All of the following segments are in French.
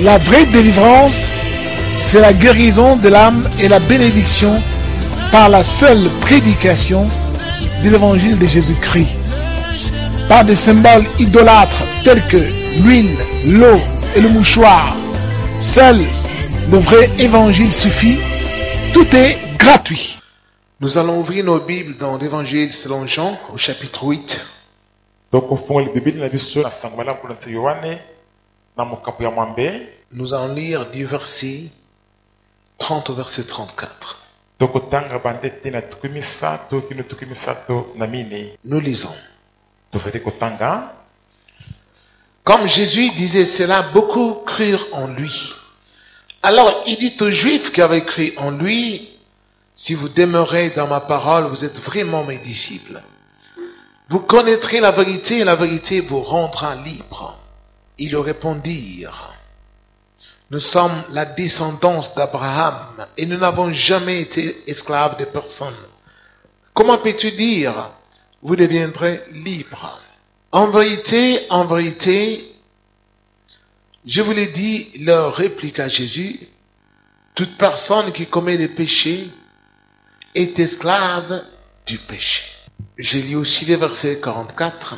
La vraie délivrance, c'est la guérison de l'âme et la bénédiction par la seule prédication de l'évangile de Jésus-Christ. Par des symboles idolâtres tels que l'huile, l'eau et le mouchoir. Seul le vrai évangile suffit. Tout est gratuit. Nous allons ouvrir nos Bibles dans l'évangile selon Jean au chapitre 8. Nous allons lire du verset 30 au verset 34. Nous lisons. Comme Jésus disait cela, beaucoup crurent en lui. Alors il dit aux Juifs qui avaient cru en lui, si vous demeurez dans ma parole, vous êtes vraiment mes disciples. Vous connaîtrez la vérité et la vérité vous rendra libre. Ils lui répondirent, nous sommes la descendance d'Abraham et nous n'avons jamais été esclaves de personne. Comment peux-tu dire, vous deviendrez libres? En vérité, je vous l'ai dit, leur répliqua Jésus, toute personne qui commet des péchés est esclave du péché. Je lis aussi le verset 44.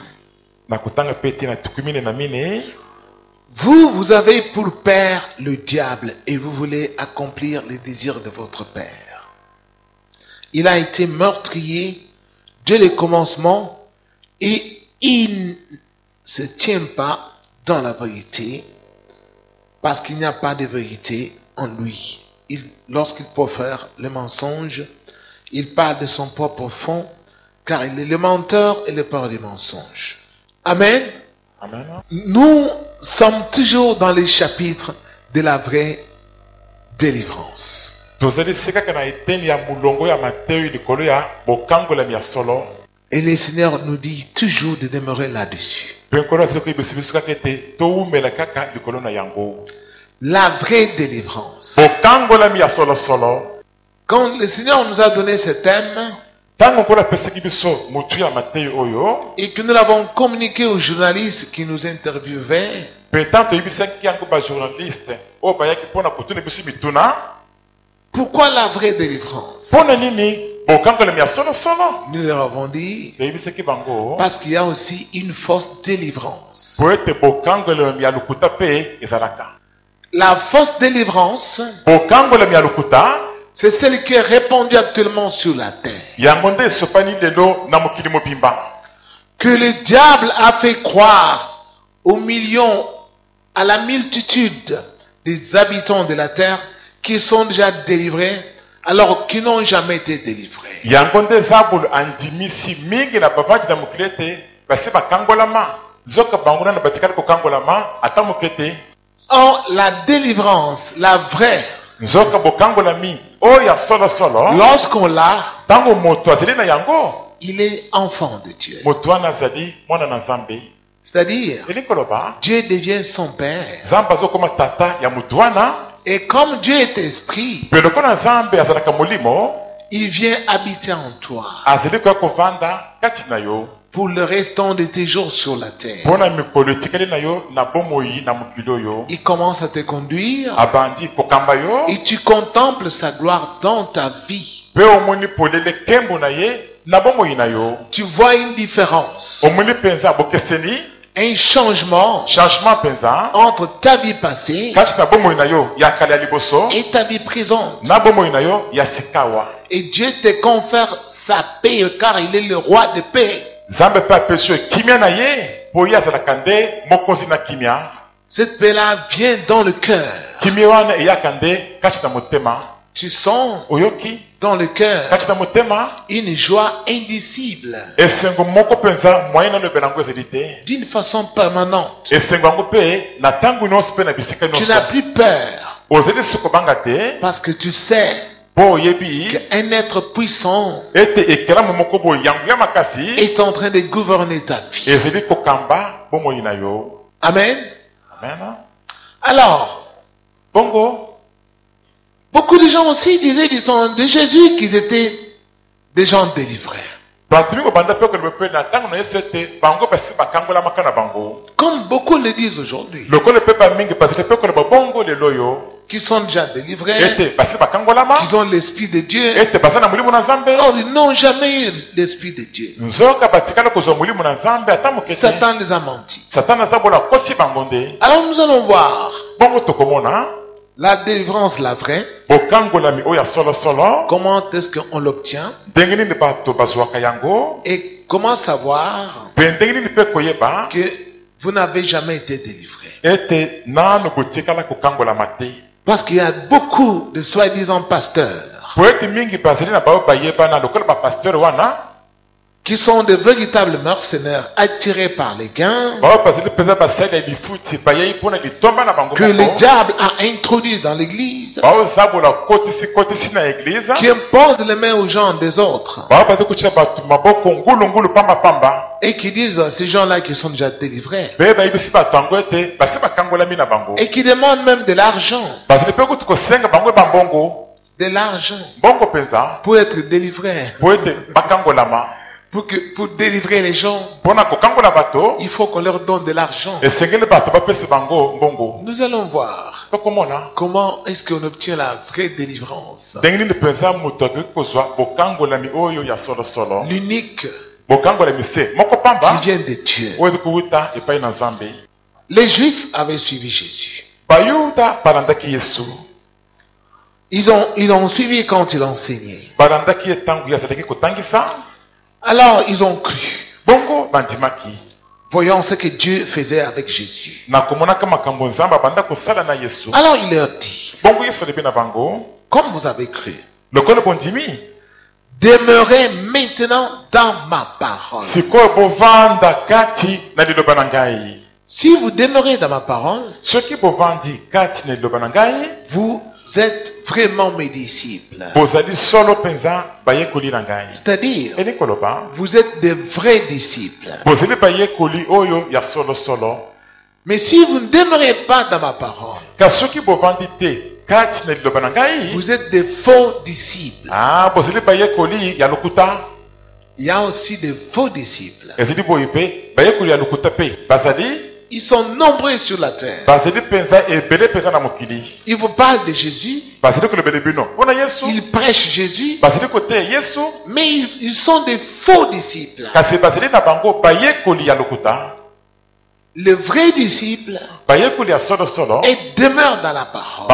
Vous avez pour père le diable et vous voulez accomplir les désirs de votre père. Il a été meurtrier dès le commencement et il ne se tient pas dans la vérité parce qu'il n'y a pas de vérité en lui. Lorsqu'il profère le mensonge, il parle de son propre fond car il est le menteur et le père des mensonges. Amen. Amen. Nous sommes toujours dans les chapitres de la vraie délivrance. Et le Seigneur nous dit toujours de demeurer là-dessus. La vraie délivrance. Quand le Seigneur nous a donné ce thème, et que nous l'avons communiqué aux journalistes qui nous interviewaient, pourquoi la vraie délivrance? Nous leur avons dit, parce qu'il y a aussi une fausse délivrance. La fausse délivrance, c'est celle qui est répandue actuellement sur la terre. Que le diable a fait croire aux millions, à la multitude des habitants de la terre qui sont déjà délivrés alors qu'ils n'ont jamais été délivrés. Or, la délivrance, la vraie, lorsqu'on l'a, il est enfant de Dieu. C'est-à-dire, Dieu devient son père. Et comme Dieu est esprit, il vient habiter en toi pour le restant de tes jours sur la terre. Il commence à te conduire et tu contemples sa gloire dans ta vie. Tu vois une différence, un changement entre ta vie passée et ta vie présente. Et Dieu te confère sa paix car il est le roi de paix. Cette paix-là vient dans le cœur. Tu sens dans le cœur une joie indicible, d'une façon permanente. Tu n'as plus peur parce que tu sais qu'un être puissant est en train de gouverner ta vie. Amen. Alors, beaucoup de gens aussi disaient du temps de Jésus qu'ils étaient des gens délivrés. Comme beaucoup beaucoup le disent aujourd'hui, qui sont déjà délivrés, qui ont l'Esprit de Dieu. Or, ils n'ont jamais eu l'Esprit de Dieu. Satan les a menti. Alors nous allons voir la délivrance, la vraie. Comment est-ce qu'on l'obtient? Et comment savoir que vous n'avez jamais été délivré? Parce qu'il y a beaucoup de soi-disant pasteurs qui sont de véritables mercenaires attirés par les gains que le diable a introduits dans l'église, qui imposent les mains aux gens des autres et qui disent ces gens-là qui sont déjà délivrés et qui demandent même de l'argent. De l'argent pour être délivrés. Pour délivrer les gens, il faut qu'on leur donne de l'argent. Nous allons voir comment est-ce qu'on obtient la vraie délivrance. L'unique qui vient de Dieu. Les Juifs avaient suivi Jésus. Ils ont suivi quand il enseignait. Alors ils ont cru. Voyons ce que Dieu faisait avec Jésus. Alors il leur dit, comme vous avez cru, demeurez maintenant dans ma parole. Si vous demeurez dans ma parole, vous êtes vraiment mes disciples. C'est-à-dire, vous êtes des vrais disciples. Mais si vous ne demeurez pas dans ma parole, vous êtes des faux disciples. Il y a aussi des faux disciples. Ils sont nombreux sur la terre. Ils vous parlent de Jésus. Ils prêchent Jésus. Mais ils sont des faux disciples. Le vrai disciple demeure dans la parole.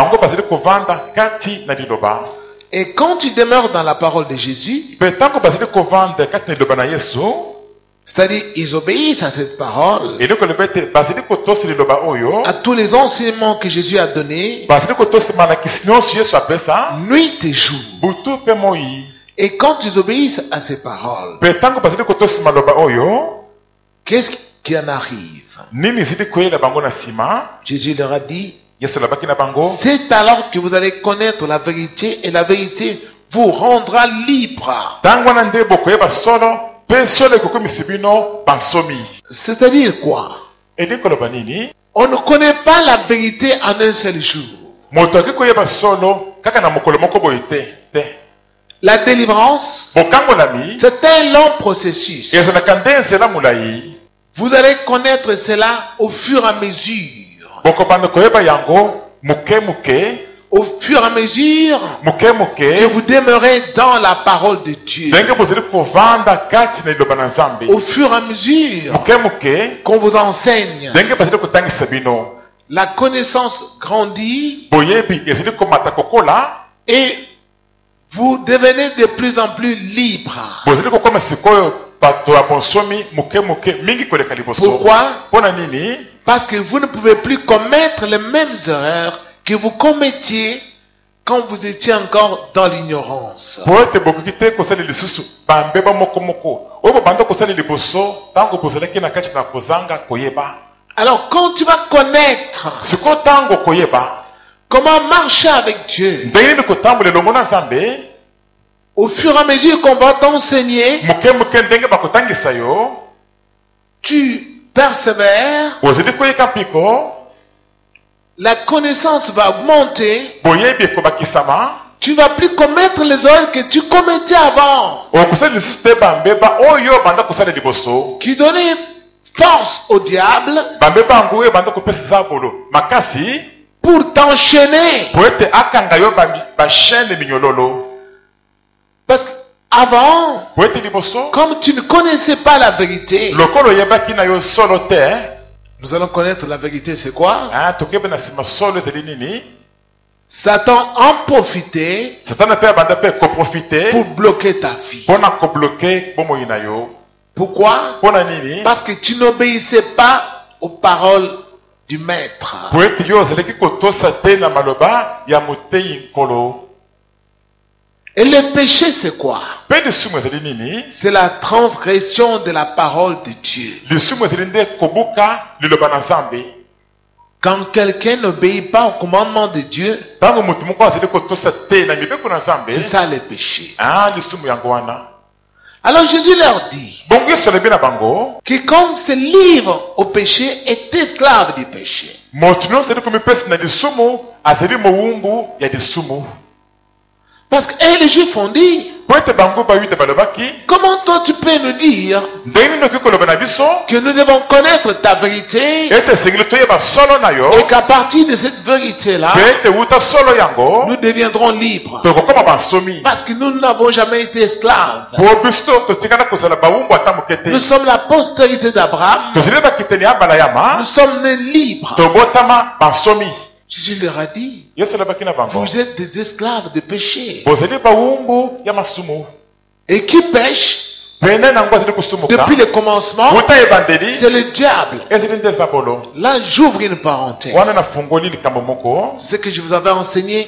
Et quand tu demeures dans la parole de Jésus, c'est-à-dire, ils obéissent à cette parole, à tous les enseignements que Jésus a donnés, nuit et jour. Et quand ils obéissent à ces paroles, qu'est-ce qui en arrive? Jésus leur a dit, c'est alors que vous allez connaître la vérité et la vérité vous rendra libre. C'est-à-dire quoi? On ne connaît pas la vérité en un seul jour. La délivrance, c'est un long processus. Vous allez connaître cela au fur et à mesure. Au fur et à mesure que vous demeurez dans la parole de Dieu. Au fur et à mesure qu'on vous enseigne, la connaissance grandit et vous devenez de plus en plus libre. Pourquoi? Parce que vous ne pouvez plus commettre les mêmes erreurs que vous commettiez quand vous étiez encore dans l'ignorance. Alors quand tu vas connaître comment marcher avec Dieu, au fur et à mesure qu'on va t'enseigner, tu persévères, la connaissance va augmenter, tu ne vas plus commettre les erreurs que tu commettais avant, qui donnaient force au diable pour t'enchaîner. Parce qu'avant, comme tu ne connaissais pas la vérité, nous allons connaître la vérité, c'est quoi? Satan en profitait pour bloquer ta vie. Pourquoi? Parce que tu n'obéissais pas aux paroles du maître. Et le péché, c'est quoi? C'est la transgression de la parole de Dieu. Quand quelqu'un n'obéit pas au commandement de Dieu, c'est ça le péché. Alors Jésus leur dit, quiconque se livre au péché est esclave du péché. Parce que les Juifs ont dit, comment toi tu peux nous dire que nous devons connaître ta vérité et qu'à partir de cette vérité-là, nous deviendrons libres. Parce que nous n'avons jamais été esclaves. Nous sommes la postérité d'Abraham. Nous sommes nés libres. Jésus leur a dit, vous êtes des esclaves de péché. Et qui pêche depuis le commencement, c'est le diable. Là, j'ouvre une parenthèse. Ce que je vous avais enseigné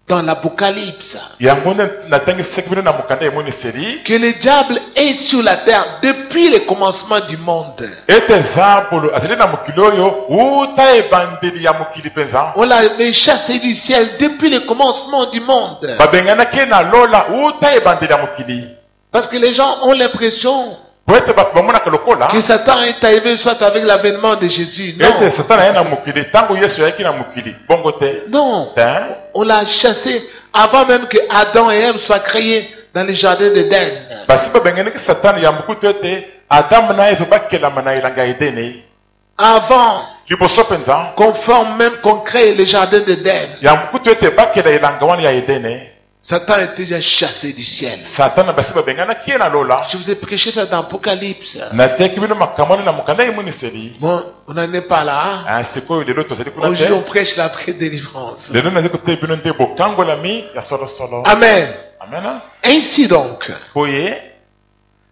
dans l'Apocalypse, que le diable est sur la terre depuis le commencement du monde. On l'a chassé du ciel depuis le commencement du monde. Parce que les gens ont l'impression que Satan est arrivé soit avec l'avènement de Jésus. Non. Non. On l'a chassé avant même que Adam et Ève soient créés dans le jardin d'Éden. Avant qu'on crée le jardin d'Éden, Satan était déjà chassé du ciel. Je vous ai prêché ça dans l'Apocalypse. Bon, on n'en est pas là. Hein? Aujourd'hui, on prêche la vraie délivrance. Amen. Ainsi donc,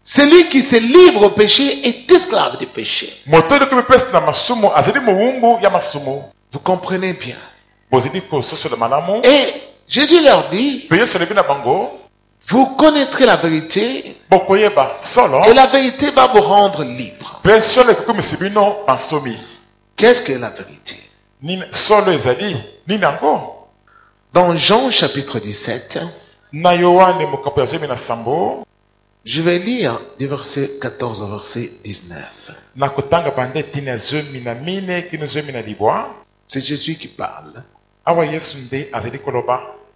celui qui se livre au péché est esclave du péché. Vous comprenez bien. Et Jésus leur dit, vous connaîtrez la vérité et la vérité va vous rendre libre. Qu'est-ce que la vérité? Dans Jean chapitre 17, je vais lire du verset 14 au verset 19. C'est Jésus qui parle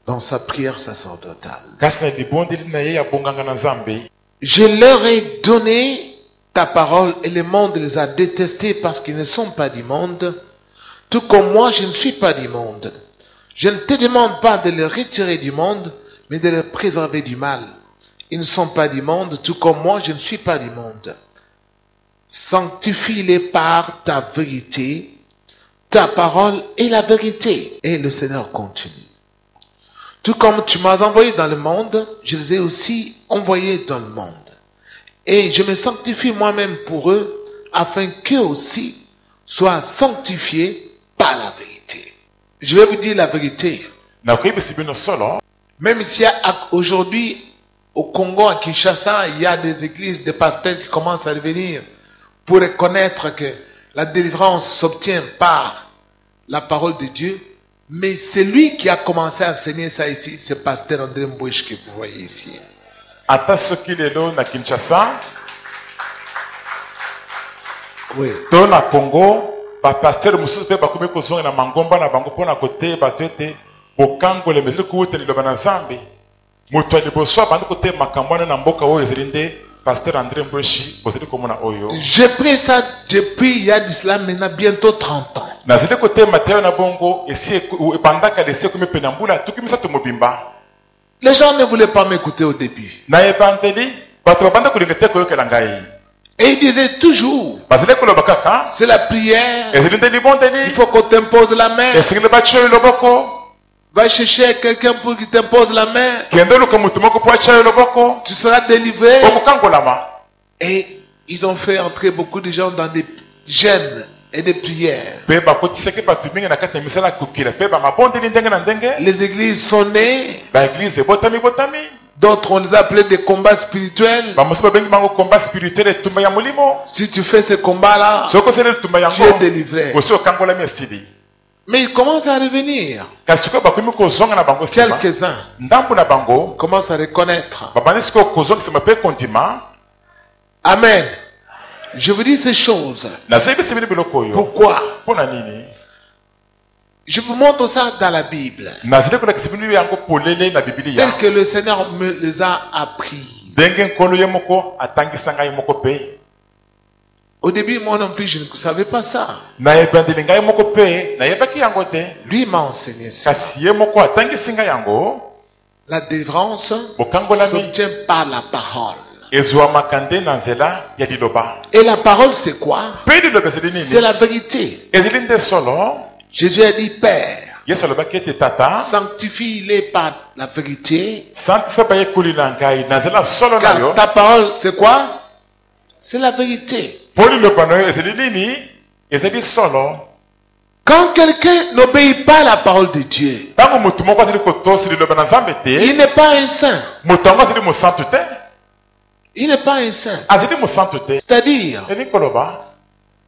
dans sa prière sacerdotale. Je leur ai donné ta parole et le monde les a détestés parce qu'ils ne sont pas du monde, tout comme moi je ne suis pas du monde. Je ne te demande pas de les retirer du monde, mais de les préserver du mal. Ils ne sont pas du monde, tout comme moi je ne suis pas du monde. Sanctifie-les par ta vérité. Ta parole est la vérité. Et le Seigneur continue. Tout comme tu m'as envoyé dans le monde, je les ai aussi envoyés dans le monde. Et je me sanctifie moi-même pour eux, afin qu'eux aussi soient sanctifiés par la vérité. Je vais vous dire la vérité. Même si aujourd'hui, au Congo, à Kinshasa, il y a des églises, des pasteurs qui commencent à devenir pour reconnaître que la délivrance s'obtient par la parole de Dieu. Mais c'est lui qui a commencé à enseigner ça ici, c'est pasteur André Mbouich que vous voyez ici. Oui. Dans le Congo, pasteur Moussou pe bakumi kozonga na mangomba na bango pona côté batete bokango le mesure kuute le banazambe. Moto liboso bande côté makambana na mboka o ezelinde Pasteur André Mbweshi, vous êtes comme oyo. J'ai pris ça depuis il y a de cela maintenant bientôt 30 ans. Na zile côté Matthieu na bongo esi epandaka lese comme penambula tukimisa tumobimba. Les gens ne voulaient pas m'écouter au début. Na ebandeli bato banda kulingete ko yokela ngai. Et ils disaient toujours, Bazile koloba kaka. c'est la prière, Ezili ndeli bondeli. il faut qu'on t'impose la main. Esikile bacho loboko. Va chercher quelqu'un pour qu'il t'impose la main. Kendo luka mutu moko po acha loboko. Tu seras délivré. Omukangolama. Et ils ont fait entrer beaucoup de gens dans des jeûnes et des prières. Pe bakotiseke batu mingi na kati misala kukila pe ba mabondeli ndenge na ndenge. Les églises sont nées. Ba église botami. D'autres, on les appelait des combats spirituels. Ba musiba bengi mango combat spirituel etumba ya mulimo. Si tu fais ces combats-là, Soko sele etumba yango. tu es délivré. Osi okangola miestili. Mais ils commencent à revenir. Kasiko bakumi kozonga na bango sima. Quelques-uns Ndambu na bango. commencent à reconnaître. Babani siko kozonga sima pe kondima. Amen. Je vous dis ces choses. Na zebi sebili biloko yo. Pourquoi? Pona nini? Je vous montre ça dans la Bible. Na zile kuna kisibili yango polele na Biblia. Tel que le Seigneur me les a appris. Denge nkolo ye moko atangisa ngai moko pe. Au début, moi non plus, je ne savais pas ça. Na ebandeli ngai moko pe, na yebaki yango te. Lui m'a enseigné ça. Kasi ye moko atangisi ngai yango. La délivrance Bokangolami. s'obtient par la parole. Ezwa makande na nzela ya liloba. Et la parole, c'est quoi? Pe liloba ezeli nini? C'est la vérité. Ezeli nde solo. Jésus a dit, Père, Yesu alobaki ete tata. sanctifie-les par la vérité. Santisa bayekoli na ngai na nzela solo na yo. Car ta parole, c'est quoi? C'est la vérité. Po liloba na yo ezeli nini? Ezeli solo. Quand quelqu'un n'obéit pas à la parole de Dieu, Tango mutu moko azali kotosa liloba na Nzambe te. il n'est pas un saint. Mutu yango azali mosantu te. Il n'est pas un saint. Azali mosantu te. C'est-à-dire, Eli koloba.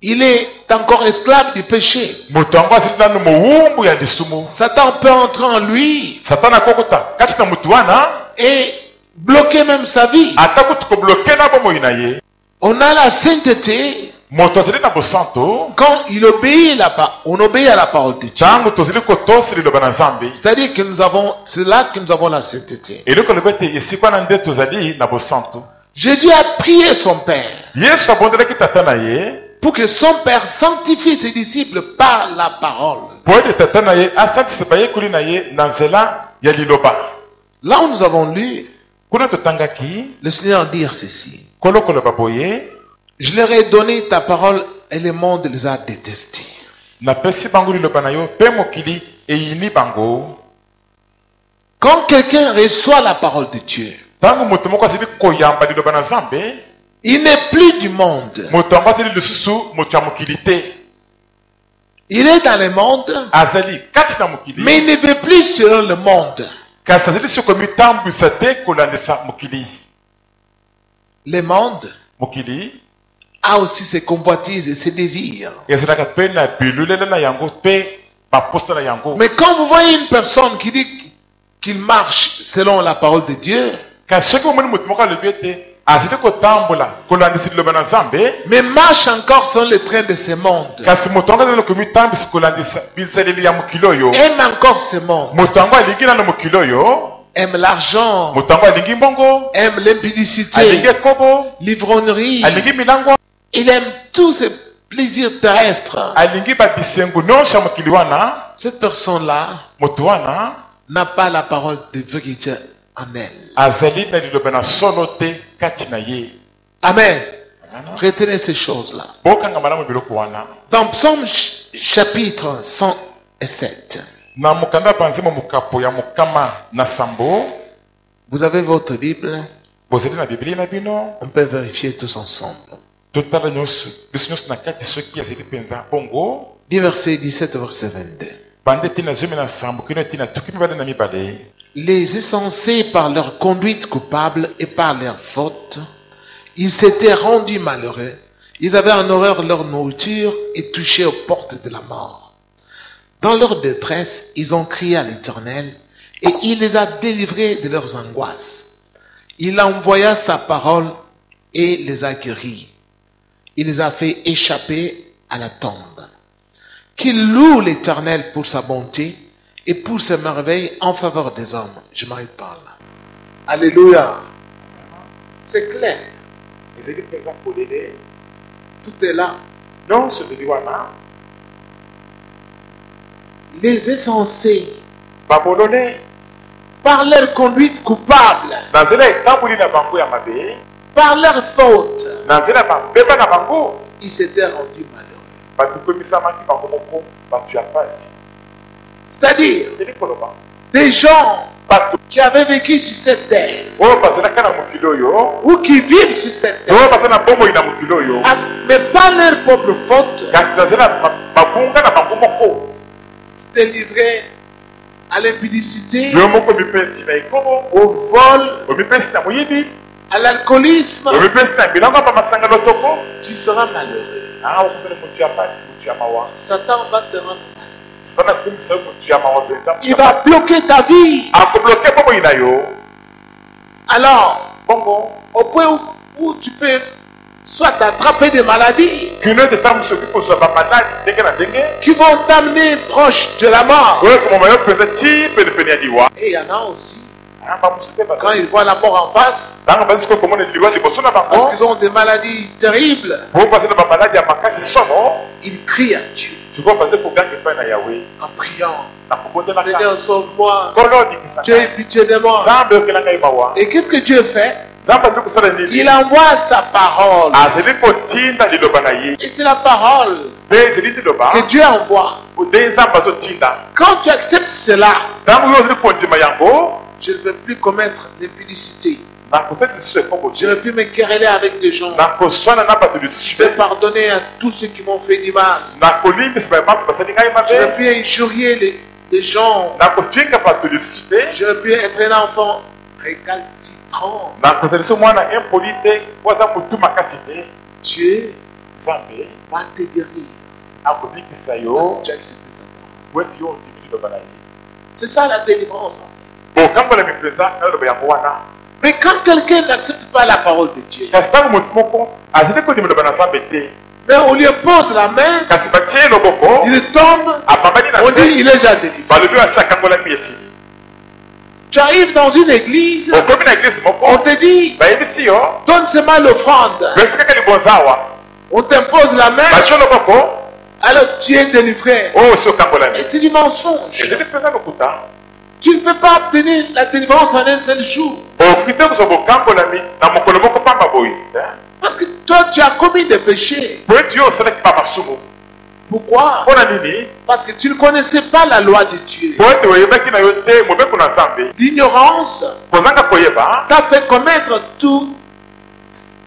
il est encore esclave du péché. Mutu yango azali nanu mowumbu ya lisumu. Satan peut entrer en lui Satana akokota kati na mutu wana. et bloquer même sa vie. Ata kutu kobloke na bomoi na ye. On a la sainteté Moto azali na bosantu. quand on obéit à la parole de Dieu. Tango tozali kotosa liloba na Nzambe. C'est-à-dire que c'est là que nous avons la sainteté. Eloko loba ete esika na nde tozali na bosantu. Jésus a prié son Père Yesu abondelaki tata na ye. pour que son Père sanctifie ses disciples par la parole. Po ete tata na ye asantisa bayekoli na ye na nzela ya liloba. Là où nous avons lu, Kuna totangaki. le Seigneur dit ceci. Kolo koloba boye. Je leur ai donné ta parole et le monde les a détestés. Napesi bango liloba na yo pe mokili eyini bango. Quand quelqu'un reçoit la parole de Dieu, Tango moto moko azali koyamba liloba na Nzambe. il n'est plus du monde. Moto yango azali lisusu moto ya mokili te. Il est dans le monde, Azali kati na mokili. mais il ne veut plus selon le monde. Kasi azali soko mitambwisa te kolandisa mokili. Le monde Mokili a aussi ses convoitises et ses désirs. ezalaka pe na bilulele na yango pe baposa na yango. Mais quand vous voyez une personne qui dit qu'il marche selon la parole de Dieu, Kasi soki omoni moto moko alobi ete azali kotambola kolandisa liloba na Nzambe. mais marche encore selon le train de ce monde, Kasi moto yango azali komitambwisa kolandisa bizaleli ya mokili oyo. aime encore ce monde, Moto yango alingi nano mokili oyo. aime l'argent, Moto yango alingi mbongo. aime l'impudicité, Alingi ekobo. l'ivronnerie, Alingi milangwa. il aime tous ces plaisirs terrestres. Alingi babisengo nyonso ya mokili wana. Cette personne-là Moto wana n'a pas la parole de vérité en elle. azali na liloba na solo te kati na ye. Amen. Retenez ces choses-là. Bokanga malamu biloko wana. Dans Psaume chapitre 107, Na mokanda panzimo mokapo ya mokama na sambo. vous avez votre Bible, Bozali na Biblia na bino. on peut vérifier tous ensemble. Totala nyonso biso nyonso na kati soki azali penza bongo. Du verset 17 au verset 22. Bande tina zomi na sambo kino tina tuki mibale na mibale. Les insensés, par leur conduite coupable et par leur faute, ils s'étaient rendus malheureux. Ils avaient en horreur leur nourriture et touchaient aux portes de la mort. Dans leur détresse, ils ont crié à l'Éternel et il les a délivrés de leurs angoisses. Il envoya sa parole et les a guéris. Il les a fait échapper à la tombe. Qu'il loue l'Éternel pour sa bonté et pour ses merveilles en faveur des hommes. Je m'arrête par là. Alléluia. C'est clair. ezali mpenza polele Tout est là. nyonso ezali wana. Les insensés, babolole par leur conduite coupable, na nzela etamboli na bango ya mabe, par leur faute, na nzela bambeba na bango, ils s'étaient rendus malheureux. batukomisamaki bango moko bato ya pasi. C'est-à-dire, ezali koloba des gens bato qui avaient vécu sur cette terre, oyo bazalaka na mokili oyo, ou qui vivent sur cette terre, oyo baza na bomoi na mokili oyo, mais pas leur propre faute, kasi na nzela babunga na bango moko, délivrés à l'impudicité, yo moko mipesi na ekobo, au vol, omipesi na moyibi, à l'alcoolisme, omipesi na bilanga pa masanga lotoko, tu seras malheureux. okozala motu ya pasi, motu ya mawa. Satan va te rendre malheureux. Satana akomisa yo motu ya mawa mpenza, Il va bloquer ta vie. akobloke bomoi na yo. Alors, Bongo au point où tu peux soit t'attraper des maladies kino ete ntango soki kozwa bamaladi ndenge na ndenge qui vont t'amener proche de la mort. oyo komoma yo mpenza ti penepene ya liwa. Et il y en a aussi, bamosu mpe quand ils voient la mort en face, ntango bazi sikoyo komona liwa liboso na parce bango, qu'ils ont des maladies terribles, po baza na bamaladi ya makasi sono, ils crient à Dieu sikoyo baza koganga epai na yawe en priant, na kobondelaka Seigneur, sauve-moi, nkolo ondimisa tu as pitié de moi. nzambe oyokela ngai mawa. Et qu'est-ce que Dieu fait? nzambe azali kosala nini? Il envoie sa parole. azali kotinda liloba na ye, Et c'est la parole mpe ezali liloba que Dieu envoie. nde nzambe azotinda. Quand tu acceptes cela, ntango oyo ozali kondima yango, je ne veux plus commettre l'impudicité. nakosala lisusu ekombo Je ne veux plus me quereller avec des gens. nakoswana na bato lisusu Je vais te, pardonner à tous ceux qui m'ont fait du mal. nakolimbisa bamaso basali ngai Je ne veux mabe, plus injurier les gens. nakofinga bato lisusu te, Je ne veux plus être un enfant récalcitrant. nakozala so mwana impoli te, waza motu makasi te. Dieu nzambe va te guérir. akobikisa Parce yo que tu as accepté sa parole. po ete yo ondimi liloba na ye. C'est ça la délivrance. okambolami mpenza na liloba yango wana. Mais quand quelqu'un n'accepte pas la parole de Dieu, kasi ntango motu moko azali kondima liloba na nzambe te, mais on lui pose la main, kasi batie ye loboko, il tombe, apambani na on dit se, il est déjà délivré. balobi oyo asi akangolami esili. Tu arrives dans une église, okomi na eglise on moko, te dit, bayebisi yo donne seulement l'offrande. pesi kaka libonza awa, On t'impose la main, batie loboko alors tu es délivré. oyo osi okangolami. Et c'est du mensonge. ezali mpenza lokuta, Tu ne peux pas obtenir la délivrance en un seul jour. okoki te kozwa bokangolami na mokolo moko pamba boyi, Parce que toi, tu as commis des péchés. po ete yo osalaki bamasumu. Pourquoi? mpo na nini? Parce que tu ne connaissais pas la loi de Dieu. po ete oyebaki na yo te mobeko na nzambe. L'ignorance kozanga koyeba t'a fait commettre toutes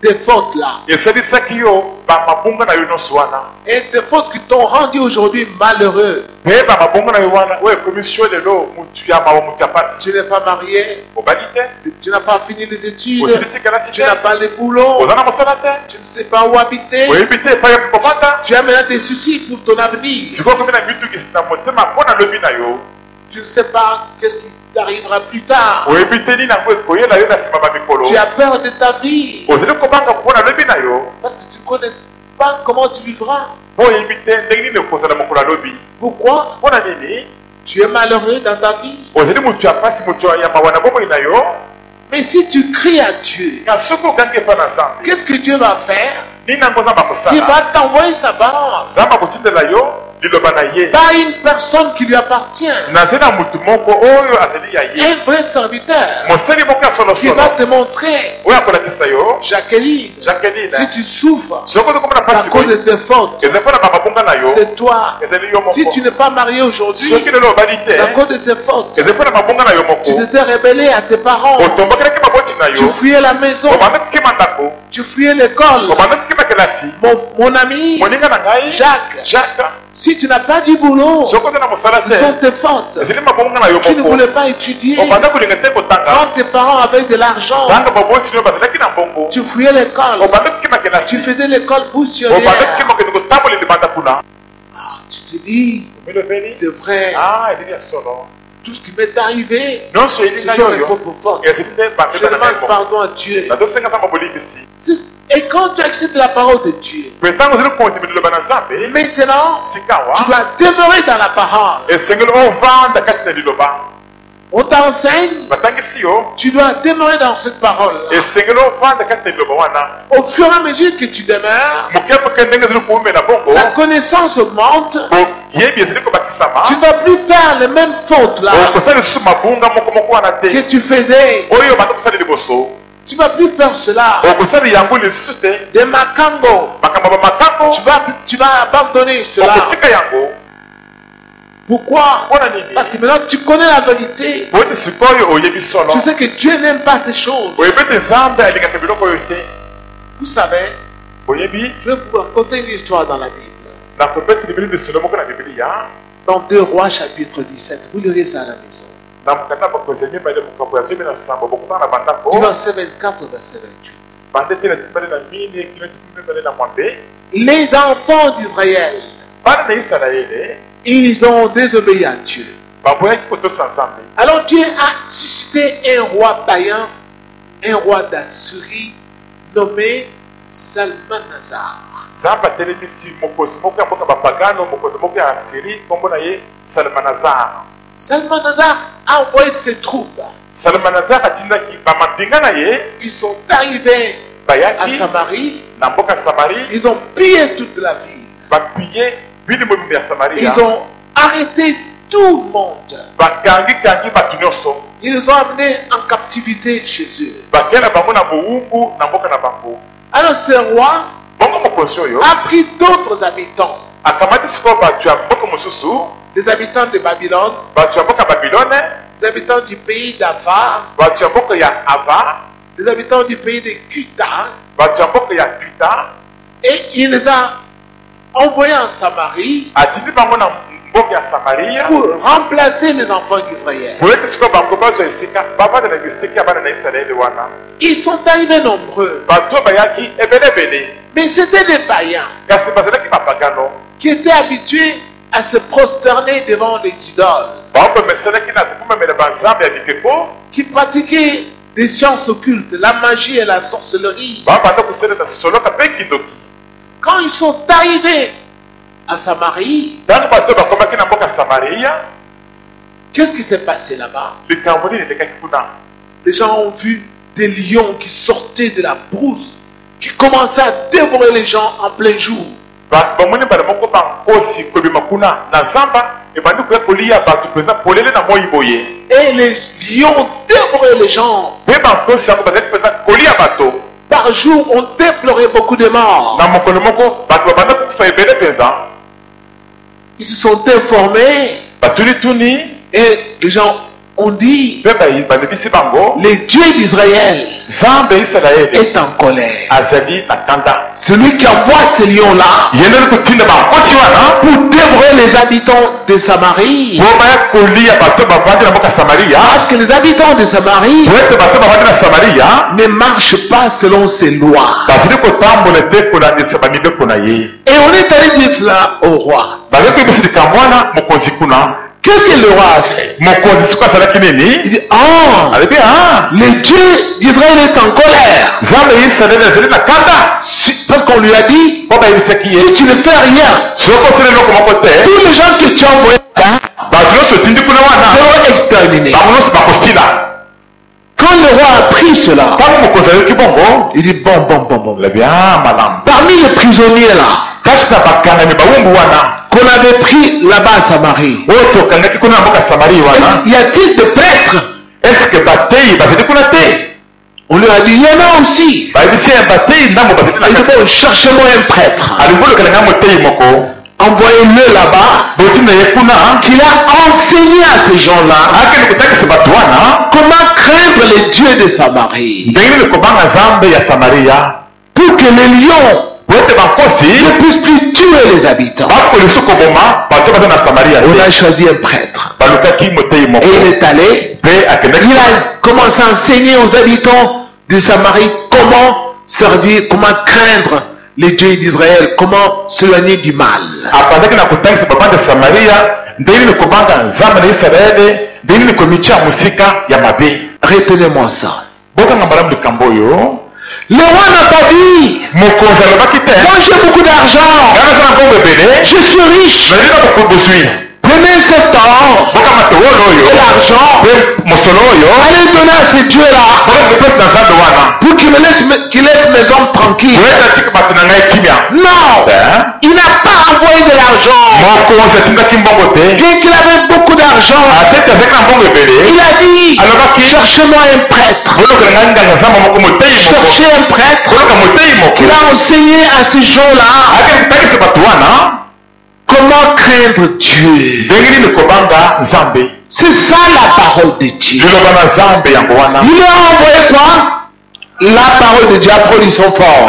des fautes là. esalisaki yo bamabunga na yo nyonso wana, Et des fautes qui t'ont rendu aujourd'hui malheureux. mpe bamabunga na yo wana oyo ekomi sio lelo motu ya mawa motu ya pasi. Tu n'es pas marié, obali te, tu n'as pas fini les études, osilisi kelasi tu te, n'as pas de boulot, oza na mosala te, tu ne sais pas où habiter, oyebi te epai ya kovanda. tu as maintenant des soucis pour ton avenir. sikoyo okomi na mitungisi na motema mpo na lobi na yo, Tu ne sais pas qu'est-ce qui t'arrivera plus tard. oyebi te nini yango ekoyela yo na nsima bamikolo, Tu as peur de ta vie ozali kobanga mpo na lobi na yo, parce que tu ne connais pas comment tu vivras. mpo oyebi te ndenge nini ekozala mokolo ya lobi. Pourquoi? mpo na nini? Tu es malheureux dans ta vie. ozali motu ya pasi, motu ya mawa na bomoi na yo. Mais si tu cries à Dieu, na soki ogangi epai na nzambe, qu'est-ce que Dieu va faire? nini yango nzambe Il akosala? va t'envoyer sa parole. nzambe akotindela yo liloba na ye, Pas une personne qui lui appartient. nazali na motu moko oyo azali ya ye, Un vrai serviteur mosali moko ya qui solosolo va te montrer, oyo akolakisa yo. Jacqueline, Jacqueline, si tu souffres soki ozokomona à mpasi cause de boye, tes fautes, eza mpo na bamabunga na yo, c'est toi. ezali yo Si tu moko. n'es pas marié aujourd'hui, soki lelo obali te, c'est à cause de tes fautes. eza mpo na mabunga na yo Tu moko, t'étais rebellé à tes parents. otombokelaki maboti na Tu yo, fuyais la maison. obanda kokima ndako, Tu fuyais l'école. obanda kokima kelasi. Mon ami, moninga na ngai Jacques, si tu n'as pas du boulot, soki oza na mosala ce sont te, tes fautes. ezali mabunga na yo Tu ne moko, voulais pas étudier. obanda kolinga te kotanga, Quand tes parents avaient de l'argent, tanga baboti na yo bazalaki na mbongo, tu fuyais l'école. obanda kokima kelasi, Tu faisais l'école obanda poussière. kokima kende kotambola libanda kuna. Ah, tu te dis, Omelobeli? c'est vrai, ezali ya solo, tout ce qui m'est arrivé, nyonso ce elinga sont mes yoyo propres fautes. ezali te Je bambeba na ngai demande moko. pardon à Dieu. nazosenga nzambe bolimbisi. Et quand tu acceptes la parole de Dieu, mpe ntango ozali kondima liloba na nzambe maintenant, sikawa, tu dois demeurer dans la parole. esengeli ovanda kasi na liloba. On t'enseigne, tu dois demeurer dans cette parole. Au fur et à mesure que tu demeures, la connaissance augmente. Tu ne vas plus faire les mêmes fautes là que tu faisais. Tu ne vas plus faire cela. Des makango. Tu vas abandonner cela. Pourquoi? Parce que maintenant tu connais la vérité. Tu sais que Dieu n'aime pas ces choses. Vous savez, je vais vous raconter une histoire dans la Bible. Dans 2 Rois chapitre 17, vous lirez ça à la maison. Du verset 24 au verset 28. Les enfants d'Israël, ils ont désobéi à Dieu. Alors Dieu a suscité un roi païen, un roi d'Assyrie, nommé Salmanazar. Salmanazar a envoyé ses troupes. Ils sont arrivés à Samarie. Ils ont pillé toute la ville. Ils ont arrêté tout le monde. Ils les ont amenés en captivité chez eux. Alors ce roi a pris d'autres habitants. Des habitants de Babylone. Des habitants du pays d'Ava. Des habitants du pays de Kuta. Et il les a envoyés en Samarie pour remplacer les enfants d'Israël. Ils sont arrivés nombreux. Mais c'était des païens qui étaient habitués à se prosterner devant les idoles, qui pratiquaient des sciences occultes, la magie et la sorcellerie. Quand ils sont arrivés à Samarie, qu'est-ce qui s'est passé là-bas? Les gens ont vu des lions qui sortaient de la brousse, qui commençaient à dévorer les gens en plein jour. Et les lions dévoraient les gens. Par jour, on déplorait beaucoup de morts. Ils se sont informés. Et les gens ont dit, le Dieu d'Israël est en colère. Celui qui envoie ces lions-là pour dévorer les habitants de Samarie. Parce que les habitants de Samarie ne marchent pas selon ses lois. Et on est allé dire cela au roi. Qu'est-ce que le roi a fait? Il dit, le Dieu d'Israël est en colère. Parce qu'on lui a dit, si tu ne fais rien, tous les gens que tu as envoyés seront exterminés. Quand le roi a pris cela, il dit, bon. Parmi les prisonniers là, qu'on avait pris là-bas à Samarie, y a-t-il des prêtres? On lui a dit, il y en a aussi. Il dit, cherchez-moi un prêtre. Envoyez-le là-bas, qu'il a enseigné à ces gens-là comment craindre les dieux de Samarie, pour que les lions ne puissent plus tuer les habitants. On a choisi un prêtre. Et il est allé, il a commencé à enseigner aux habitants de Samarie comment servir, comment craindre les dieux d'Israël, comment s'éloigner du mal. Retenez-moi ça. Le roi n'a pas dit, moi j'ai beaucoup d'argent, je suis riche, prenez cet or et l'argent, allez donner à ces dieux-là pour qu'ils laissent mes hommes tranquilles. Non, il n'a pas envoyé de l'argent. Bien qu'il avait beaucoup d'argent, il a dit, cherchez-moi un prêtre. Cherchez un prêtre qui a enseigné à ces gens-là comment craindre Dieu. C'est ça la parole de Dieu. Il leur a envoyé quoi? La parole de Dieu. Applaudissons fort.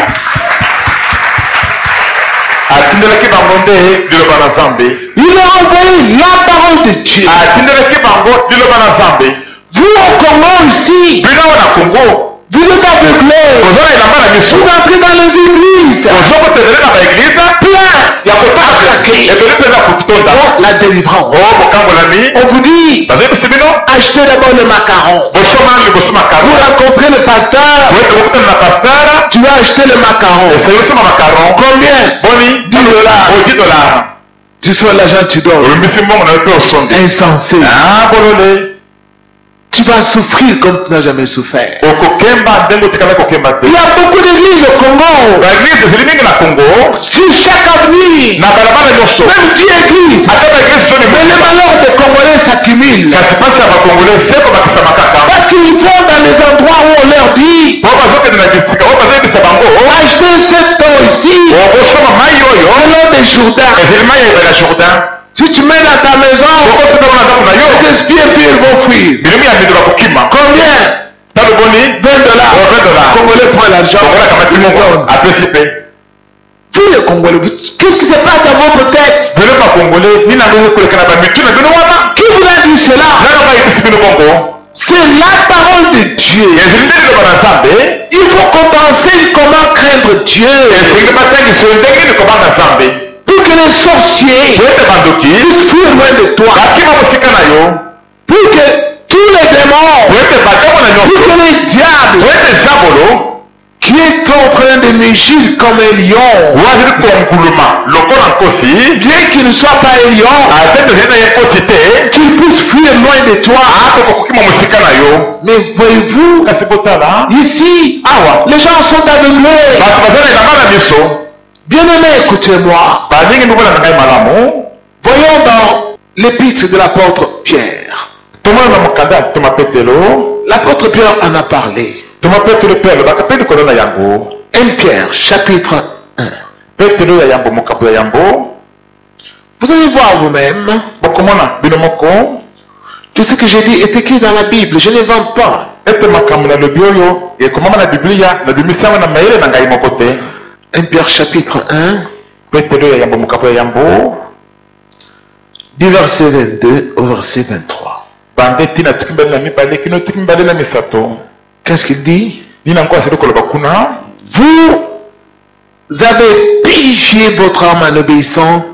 Il leur a envoyé la parole de Dieu. Vous au Congo ici, vous êtes aveuglés. Vous entrez dans les églises. La délivrance. On vous dit, achetez d'abord le macaron. Vous rencontrez le pasteur. Tu vas acheter le macaron. Combien? 10 $. Tu sois l'argent, tu donnes. Insensé. Tu vas souffrir comme tu n'as jamais souffert. Il y a beaucoup d'églises au Congo. Sur chaque avenue, même 10 églises. Mais les malheurs des Congolais s'accumulent. Parce qu'ils vont dans les endroits où on leur dit, achetez cette eau ici, le long des Jourdains. Si tu mets dans ta maison, les espions vont fuir. Combien? 20 $. Congolais prend l'argent. Vous les Congolais, qu'est-ce qui se passe dans votre tête? Qui vous a dit cela? C'est la parole de Dieu. Il faut qu'on t'enseigne comment craindre Dieu. Pour que les sorciers puissent fuir loin de toi. Pour que tous les démons, pour que les diables qui est en train de mugir comme un lion, bien qu'il ne soit pas un lion, qu'il puisse fuir loin de toi. Mais voyez-vous, ici, les gens sont aveuglés. Bien-aimés, écoutez-moi. Voyons dans l'épître de l'apôtre Pierre. L'apôtre Pierre en a parlé. 1 Pierre, chapitre 1. Vous allez voir vous-même. Tout ce que j'ai dit est écrit dans la Bible. Je n'invente pas. 1 Pierre chapitre 1. Du verset 22 au verset 23. Qu'est-ce qu'il dit? Vous avez purifié votre âme en obéissant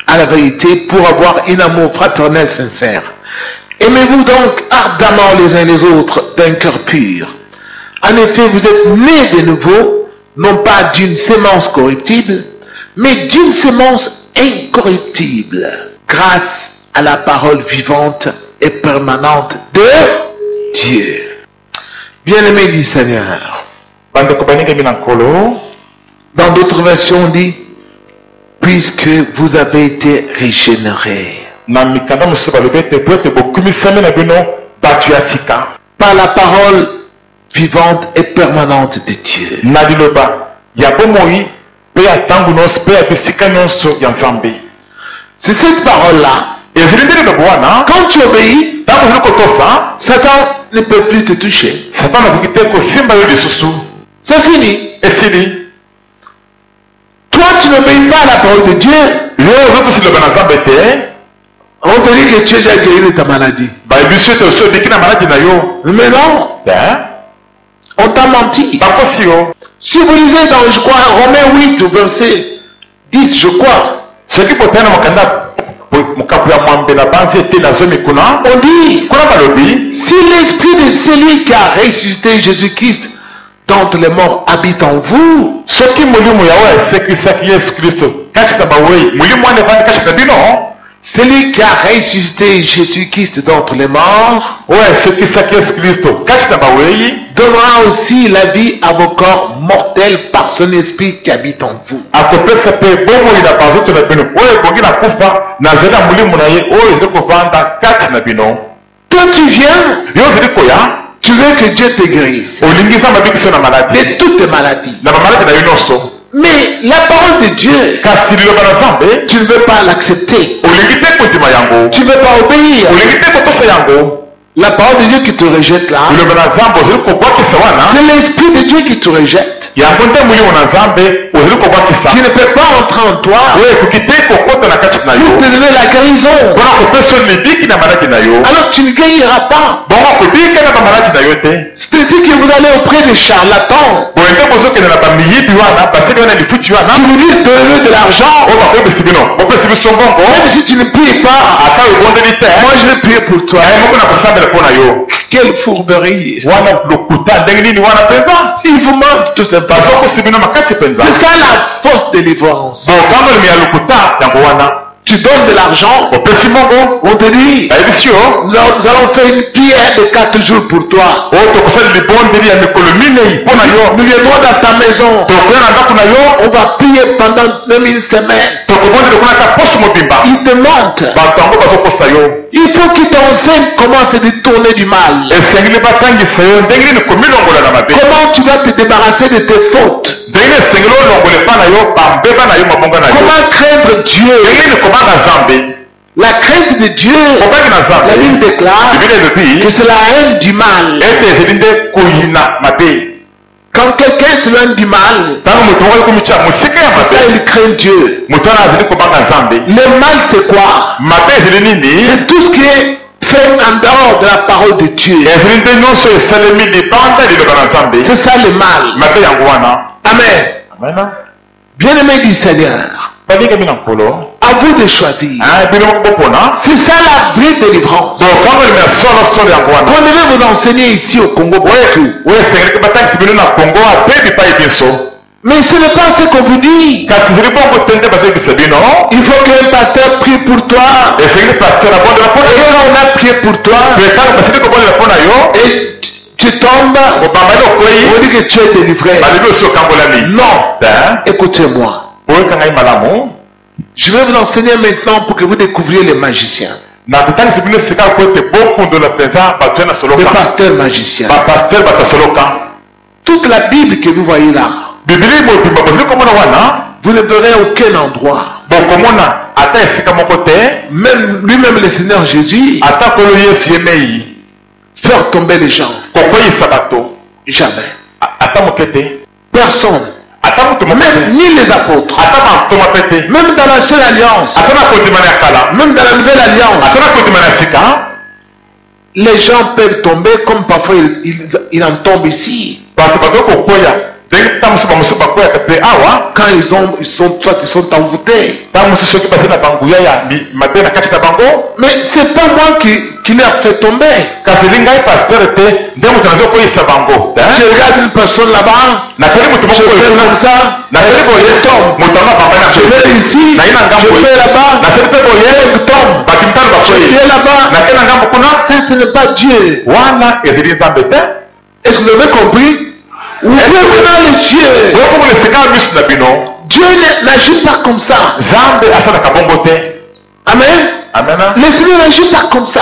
à la vérité pour avoir un amour fraternel sincère. Aimez-vous donc ardemment les uns les autres d'un cœur pur. En effet, vous êtes nés de nouveau, non pas d'une sémence corruptible, mais d'une sémence incorruptible, grâce à la parole vivante et permanente de Dieu. Bien-aimé du Seigneur. Dans d'autres versions, on dit, puisque vous avez été régénérés par la parole vivante et permanente de Dieu. C'est cette parole-là. Quand tu obéis, Satan ne peut plus te toucher. C'est fini. Toi, tu n'obéis pas à la parole de Dieu. On te dit que tu es déjà guéri de ta maladie. Mais non. On t'a menti. Si vous lisez dans, je crois, Romains 8, verset 10, je crois. On dit, si l'esprit de celui qui a ressuscité Jésus-Christ d'entre les morts habite en vous, Celui qui a ressuscité Jésus-Christ d'entre les morts donnera aussi la vie à vos corps mortels par son esprit qui habite en vous. Toi tu viens, tu veux que Dieu te guérisse de toutes tes maladies. Mais la parole de Dieu, tu ne veux pas l'accepter. Tu ne veux pas obéir. La parole de Dieu qui te rejette là, c'est l'esprit de Dieu qui te rejette. Qui ne peut pas entrer en toi pour te donner la guérison. Alors tu ne guériras pas. C'est ainsi que vous allez auprès des charlatans. Qui vous disent donne de l'argent. Même si tu ne pries pas, moi je vais prier pour toi. Quelle fourberie. Il vous manque tout simplement. C'est ça la fausse délivrance. Tu donnes de l'argent, on te dit, nous allons faire une prière de 4 jours pour toi. Nous viendrons dans ta maison. On va prier pendant même une semaine. Il te montre. Il faut qu'il t'enseigne comment se détourner du mal. Comment tu vas te débarrasser de tes fautes. Comment craindre Dieu. La crainte de Dieu, la Bible déclare que c'est la haine du mal. Quand quelqu'un s'éloigne du mal, ça il craint Dieu. Le mal c'est quoi? C'est tout ce qui est fait en dehors de la parole de Dieu. C'est ça le mal. Amen. Bien-aimé du Seigneur, à vous de choisir. C'est ça la vraie délivrance. Qu'on devait vous enseigner ici au Congo. Mais ce n'est pas ce qu'on vous dit. Il faut qu'un pasteur prie pour toi. Et quand on a prié pour toi, et tu tombes, on dit que tu es délivré. Non. Écoutez-moi. Je vais vous enseigner maintenant pour que vous découvriez les magiciens. Le pasteur magicien. Toute la Bible que vous voyez là, vous ne verrez aucun endroit. Même lui-même le Seigneur Jésus, faire tomber les gens. Jamais. Personne. Même ni les apôtres. Même dans l'ancienne alliance. Même dans la nouvelle alliance. Les gens peuvent tomber comme parfois ils en tombent ici. Quand ils sont envoûtés. Mais c'est pas moi qui les a fait tomber. Je regarde une personne là-bas, je fais comme ça, je tombe. Je vais ici, je fais là-bas, je tombe. Je fais là-bas. Ça, ce n'est pas Dieu. Est-ce que vous avez compris? Ouvrez maintenant les yeux. Dieu n'agit pas comme ça. Amen. Le Seigneur n'agit pas comme ça.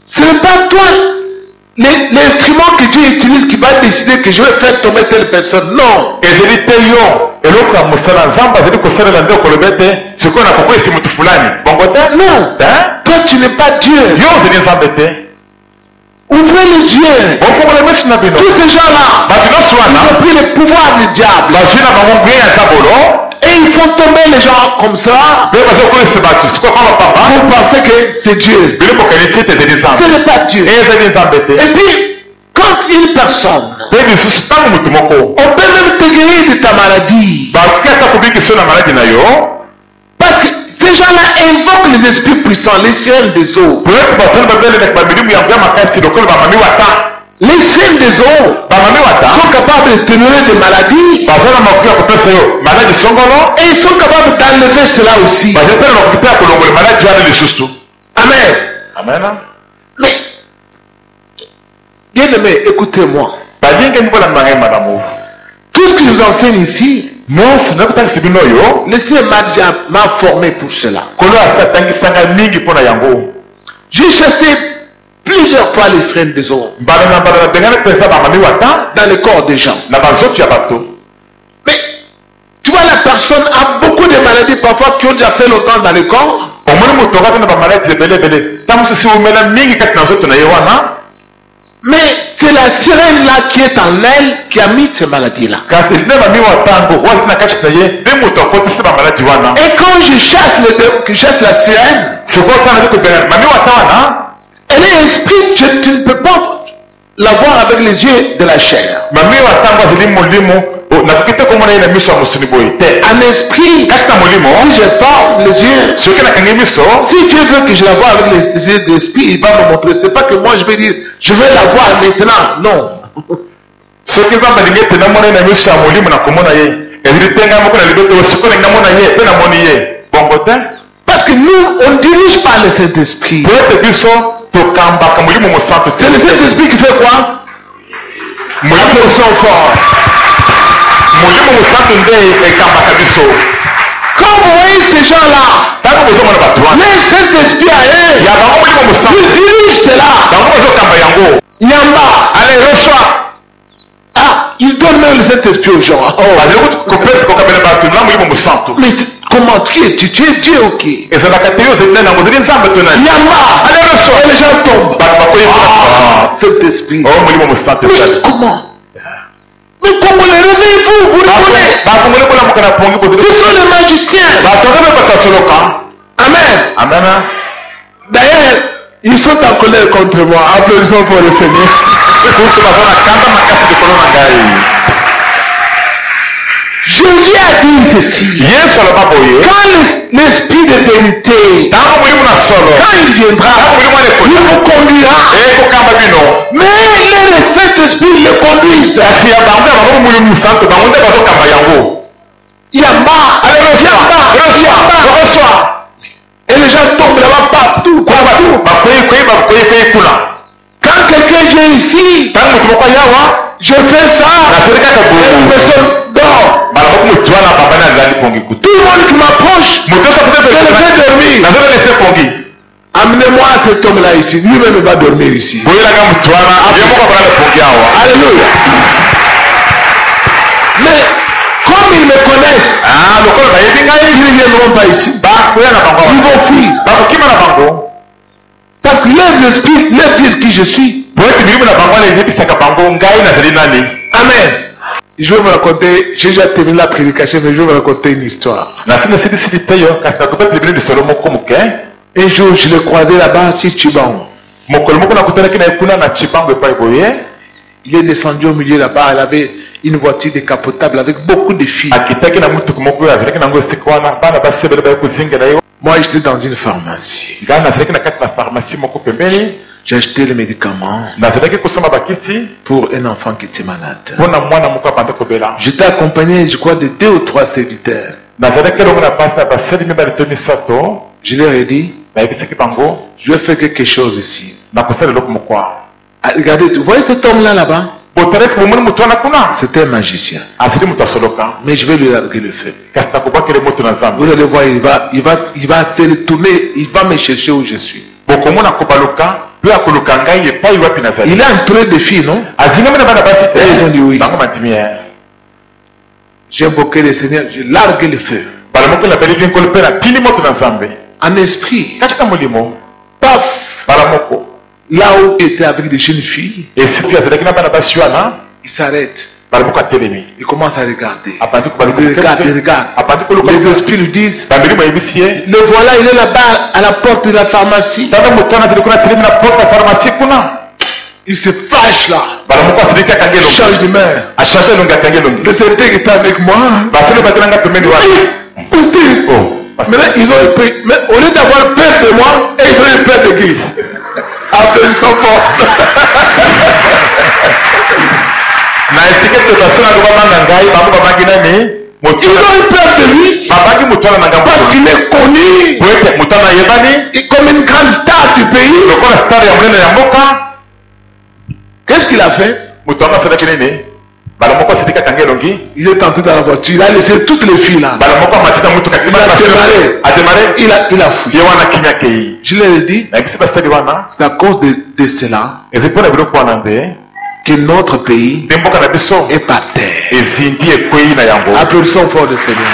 Ce n'est pas toi l'instrument que Dieu utilise qui va décider que je vais faire tomber telle personne. Non. Non. Toi tu n'es pas Dieu. Ouvrez les yeux. Tous ces gens-là, ils ont pris le pouvoir du diable. Et ils font tomber les gens comme ça. Vous pensez que c'est Dieu. Ce n'est pas Dieu. Et puis, quand une personne, on peut même te guérir de ta maladie. Parce que ces gens-là invoquent les esprits puissants, les ciels des eaux. Les saints des eaux sont capables de tenir des maladies. Et ils sont capables d'enlever cela aussi. Amen. Amen. Mais, bien aimé, écoutez-moi. Tout ce que je vous enseigne ici, le Seigneur m'a formé pour cela. J'ai chassé plusieurs fois les sirènes des eaux dans le corps des gens. Mais tu vois, la personne a beaucoup de maladies parfois qui ont déjà fait longtemps dans le corps. Mais c'est la sirène là qui est en elle qui a mis ces maladies-là. Et quand je chasse la sirène, elle est esprit, tu ne peux pas la voir avec les yeux de la chair. Un esprit, si je forme les yeux, si Dieu veut que je la vois avec les yeux de l'esprit, il va me montrer. C'est pas que moi je vais dire, je vais la voir maintenant. Non. Parce que nous, on ne dirige pas le Saint-Esprit. C'est le Saint-Esprit qui fait quoi? Applaudissons fort. Quand vous voyez ces gens-là, les Saint-Esprit à eux, ils dirigent cela. Yamba, allez, reçois. Ah, ils donnent même le Saint-Esprit aux gens. Oh. Mais comment tu es? Tu es Dieu, ok. Yamba, allez, reçois. Et les gens tombent. Ah, Saint-Esprit. Mais comment? Mais comment les réveillez-vous? Vous rigolez? Ce sont les magiciens. Amen. Amen. D'ailleurs, ils sont en colère contre moi. Applaudissons pour le Seigneur. Jésus a dit ceci. Quand l'esprit de vérité, quand il viendra, il vous conduira. Mais les Saint-Esprit le conduisent. Yamba, reçois. Et les gens tombent là-bas partout. Quand quelqu'un vient ici, je fais ça, et la personne dort. Tout le monde qui m'approche, je le fais dormir. Amenez-moi cet homme-là ici. Lui-même va dormir ici. Alléluia. Mais comme ils me connaissent, ils ne viendront pas ici. Ils vont fuir. Parce que leurs esprits leur disent qui je suis. Amen. Je vais vous raconter, j'ai déjà terminé la prédication, mais je vais vous raconter une histoire. Un jour, je l'ai croisé là-bas sur Chibango. Il est descendu au milieu là-bas, il avait une voiture décapotable avec beaucoup de filles. Moi, j'étais dans une pharmacie. J'ai acheté les médicaments pour un enfant qui était malade. J'étais accompagné, je crois, de 2 ou 3 serviteurs. Je leur ai dit, je vais faire quelque chose ici. Regardez, vous voyez cet homme-là là-bas? C'était un magicien. Mais je vais lui larguer le feu. Vous allez voir, il va se retourner, il va me chercher où je suis. Il est entouré de filles, non? Et ils ont dit oui. J'ai invoqué le Seigneur, j'ai largué le feu. En esprit, paf, là où il était avec des jeunes filles, il s'arrête. Il commence à regarder. Il regarde. Les esprits lui disent, le voilà, il est là-bas à la porte de la pharmacie. Il se fâche là. Il change de main. Le serviteur qui était avec moi. Maintenant, ils ont eu peur. Mais au lieu d'avoir peur de moi, ils ont eu peur de qui? Applaudissons fort. Na esike tentation na baba ngai bango babangi nani? Ils ont eu peur de lui Babangi mutana na ngambo. parce qu'il est connu Wete mutana yebani comme une grande star du pays. lokola star ya munene ya mboka. Qu'est-ce qu'il a fait? Mutana sadaki nini? Bala moko sidika kangelongi. Il est entré dans la voiture, il a laissé toutes les filles là. Bala moko matita mutu katima Il a démarré. a démarré. Il a fouillé. Yewana kimya kei. Je leur ai dit, Na kisiba stadi wana. c'est à cause de cela Ezipona biloko wana nde. que notre pays Demboka na biso. est par terre. Ezindi ekwei na yango. Applaudissons fort le Seigneur.